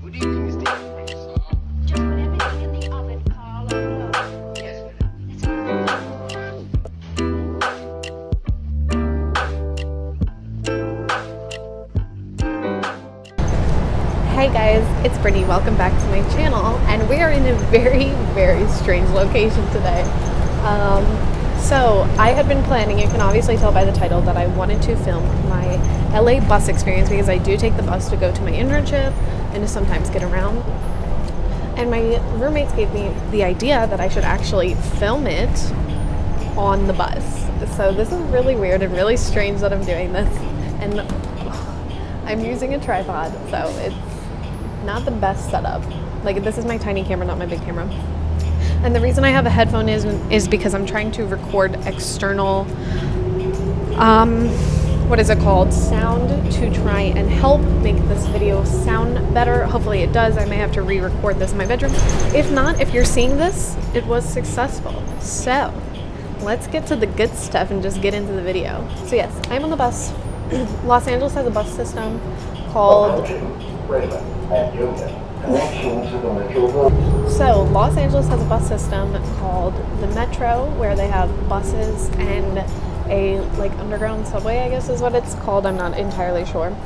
Good evening, Mr. Just put everything in the oven, Carlo. Yes, Hey guys, it's Brittany. Welcome back to my channel, and we are in a very, very strange location today. So I had been planning, you can obviously tell by the title, that I wanted to film my LA bus experience because I do take the bus to go to my internship and to sometimes get around. And my roommates gave me the idea that I should actually film it on the bus. So this is really weird and really strange that I'm doing this. And I'm using a tripod, so it's not the best setup. Like, this is my tiny camera, not my big camera. And the reason I have a headphone is because I'm trying to record external, what is it called? Sound, to try and help make this video sound better. Hopefully it does. I may have to re-record this in my bedroom. If not, if you're seeing this, it was successful. So let's get to the good stuff and just get into the video. So yes, I'm on the bus. Los Angeles has a bus system called... So Los Angeles has a bus system called the Metro, where they have buses and a like underground subway, I guess is what it's called. I'm not entirely sure.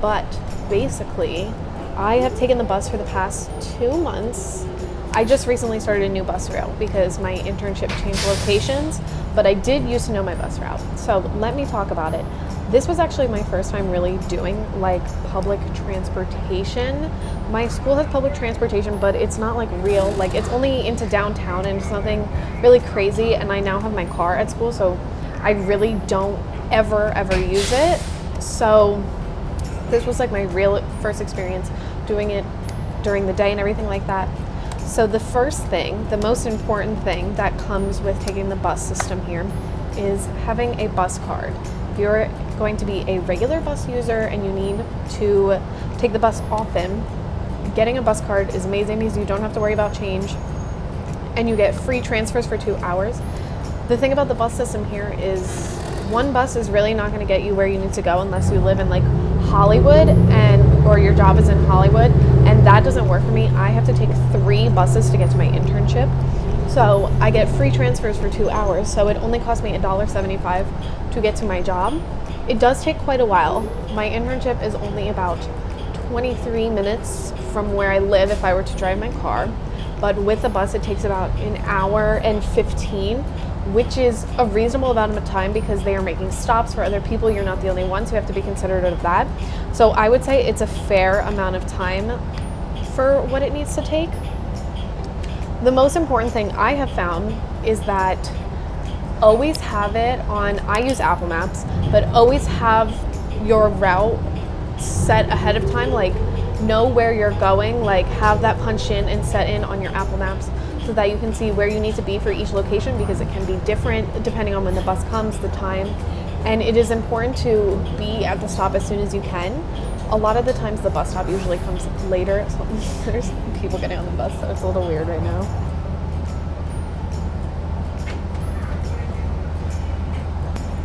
But basically, I have taken the bus for the past 2 months. I just recently started a new bus route because my internship changed locations, but I did used to know my bus route. So let me talk about it. This was actually my first time really doing like public transportation. My school has public transportation, but it's not like real, like it's only into downtown and it's nothing really crazy. And I now have my car at school, so I really don't ever use it. So this was like my real first experience doing it during the day and everything like that. So the first thing, the most important thing that comes with taking the bus system here is having a bus card. If you're going to be a regular bus user and you need to take the bus often, getting a bus card is amazing because you don't have to worry about change and you get free transfers for 2 hours. The thing about the bus system here is one bus is really not going to get you where you need to go unless you live in like Hollywood or your job is in Hollywood, and that doesn't work for me. I have to take 3 buses to get to my internship. So I get free transfers for 2 hours, so it only cost me $1.75 to get to my job. It does take quite a while. My internship is only about 23 minutes from where I live if I were to drive my car, but with the bus it takes about 1 hour and 15, which is a reasonable amount of time because they are making stops for other people. You're not the only ones who have to be considerate of that. So I would say it's a fair amount of time for what it needs to take. The most important thing I have found is that always have it on, I use Apple Maps, but always have your route set ahead of time, like know where you're going, like have that punched in and set in on your Apple Maps so that you can see where you need to be for each location, because it can be different depending on when the bus comes, the time, and it is important to be at the stop as soon as you can. A lot of the times the bus stop usually comes later, so there's people getting on the bus, so it's a little weird right now.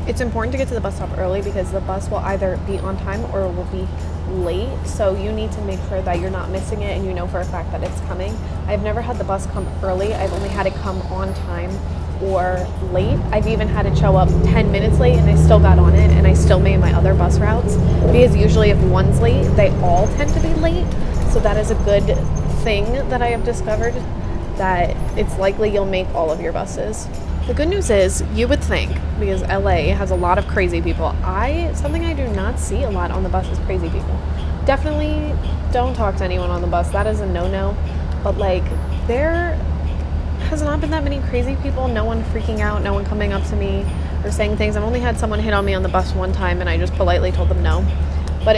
It's important to get to the bus stop early because the bus will either be on time or will be late, so you need to make sure that you're not missing it and you know for a fact that it's coming. I've never had the bus come early. I've only had it come on time or late. I've even had it show up 10 minutes late and I still got on it and I still made my other bus routes, because usually if one's late, they all tend to be late. So that is a good thing that I have discovered, that it's likely you'll make all of your buses. The good news is, you would think, because LA has a lot of crazy people, something I do not see a lot on the bus is crazy people. Definitely don't talk to anyone on the bus. That is a no-no. But like, there has not been that many crazy people. No one freaking out, no one coming up to me or saying things. I've only had someone hit on me on the bus one time and I just politely told them no. But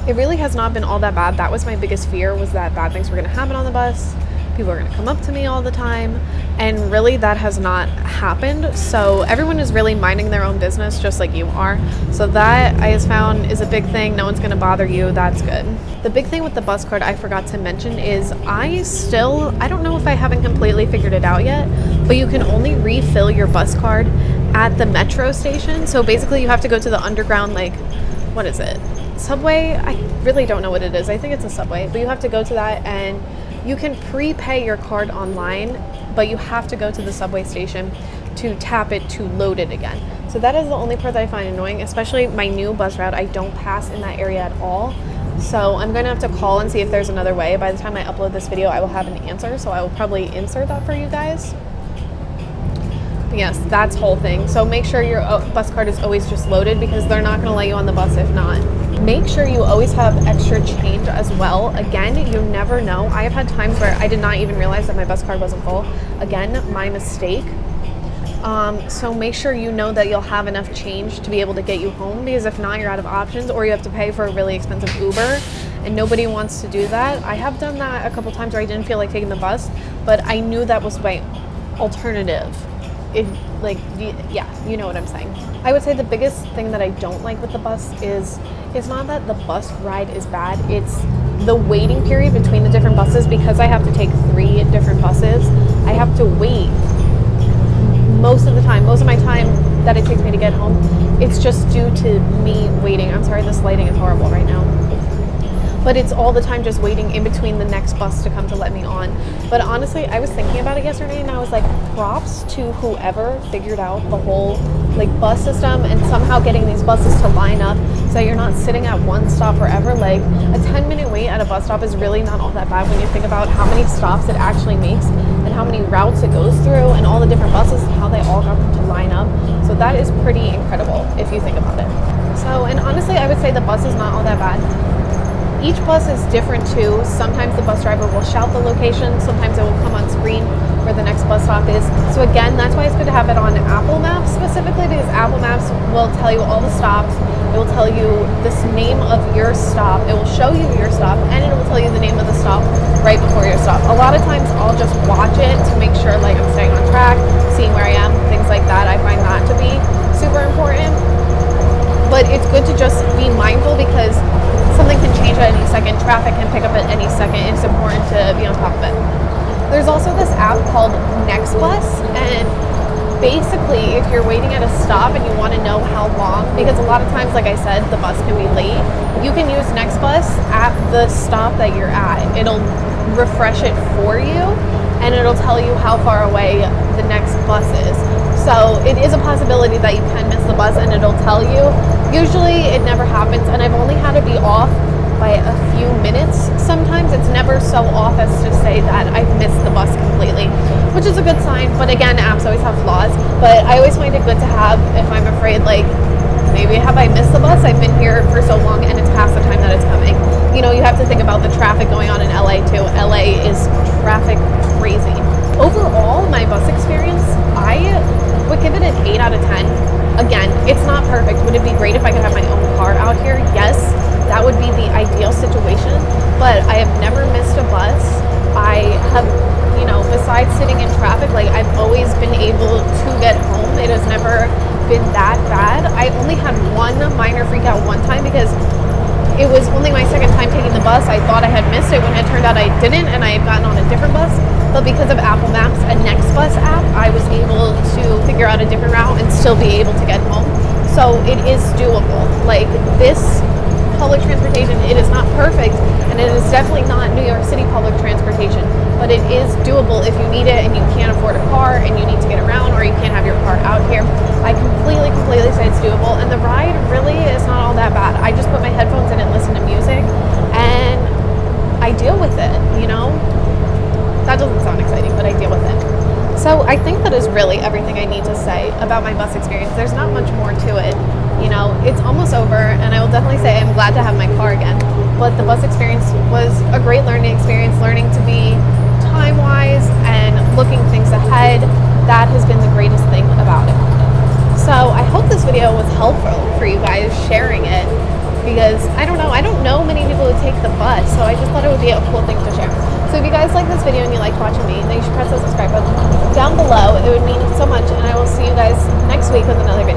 it really has not been all that bad. That was my biggest fear, was that bad things were going to happen on the bus. People are going to come up to me all the time, and really that has not happened. So everyone is really minding their own business just like you are. So that I have found is a big thing. No one's going to bother you. That's good. The big thing with the bus card I forgot to mention is I don't know if I haven't completely figured it out yet, but you can only refill your bus card at the metro station. So basically you have to go to the underground, like, what is it? Subway, I really don't know what it is. I think it's a Subway, but you have to go to that, and you can prepay your card online, but you have to go to the Subway station to tap it to load it again. So that is the only part that I find annoying, especially my new bus route. I don't pass in that area at all. So I'm gonna have to call and see if there's another way. By the time I upload this video, I will have an answer, so I will probably insert that for you guys. But yes, that's whole thing. So make sure your bus card is always just loaded, because they're not gonna let you on the bus if not. Make sure you always have extra change as well. Again, you never know. I have had times where I did not even realize that my bus card wasn't full. Again, my mistake. So make sure you know that you'll have enough change to be able to get you home, because if not, you're out of options, or you have to pay for a really expensive Uber, and nobody wants to do that. I have done that a couple times where I didn't feel like taking the bus, but I knew that was my alternative. Yeah, you know what I'm saying. I would say the biggest thing that I don't like with the bus is, it's not that the bus ride is bad, it's the waiting period between the different buses. Because I have to take 3 different buses, I have to wait most of my time that it takes me to get home. It's just due to me waiting. I'm sorry, this lighting is horrible right now. But it's all the time just waiting in between the next bus to come to let me on. But honestly, I was thinking about it yesterday, and I was like, props to whoever figured out the whole bus system and somehow getting these buses to line up so you're not sitting at one stop forever. Like, a 10-minute wait at a bus stop is really not all that bad when you think about how many stops it actually makes and how many routes it goes through and all the different buses and how they all got to line up. So that is pretty incredible if you think about it. So, and honestly, I would say the bus is not all that bad. Each bus is different too. Sometimes the bus driver will shout the location, sometimes it will come on screen where the next bus stop is. So again, that's why it's good to have it on Apple Maps specifically, because Apple Maps will tell you all the stops. It will tell you the name of your stop, it will show you your stop, and it will tell you the name of the stop right before your stop. A lot of times I'll just watch it to make sure I'm staying on track, seeing where I am, things like that. I find that to be super important. But it's good to just be mindful, because something can change at any second. Traffic can pick up at any second. It's important to be on top of it. There's also this app called NextBus, and basically if you're waiting at a stop and you want to know how long, because a lot of times, like I said, the bus can be late, you can use NextBus at the stop that you're at. It'll refresh it for you, and it'll tell you how far away the next bus is. So it is a possibility that you can miss the bus, and it'll tell you. Usually it never happens, and I've only had to be off by a few minutes. Sometimes it's never so off as to say that I've missed the bus completely, which is a good sign. But again, apps always have flaws, but I always find it good to have if I'm afraid, maybe have I missed the bus? I've been here for so long and it's past the time that it's coming. You know, you have to think about the traffic going on in LA too. LA is traffic crazy. Overall, my bus experience, I would give it an 8 out of 10. Again, it's not perfect. Would it be great if I could have my own car out here? Yes, that would be the ideal situation, but I have never missed a bus. I have, besides sitting in traffic, I've always been able to get home. It has never been that bad. I only had one minor freak out one time, because it was only my second time taking the bus. I thought I had missed it when it turned out I didn't, and I had gotten on a different bus. But because of Apple Maps and NextBus app, I was able to figure out a different route and still be able to get home. So it is doable. This public transportation, it is not perfect, and it is definitely not New York City public transportation, but it is doable if you need it and you can't afford a car and you need to get around, or you can't have your car out here. I completely say it's doable, and the ride really is not all that bad. I just put my headphones in and listen to music, and I deal with it, That doesn't sound exciting, but I deal with it. So I think that is really everything I need to say about my bus experience. There's not much more to it. It's almost over, and I will definitely say I'm glad to have my car again. But the bus experience was a great learning experience, learning to be time-wise and looking things ahead. That has been the greatest thing about it. So I hope this video was helpful for you guys, sharing it, because I don't know many people who take the bus, so I just thought it would be a cool thing to share. So if you guys like this video and you like watching me, then you should press the subscribe button down below. It would mean so much, and I will see you guys next week with another video.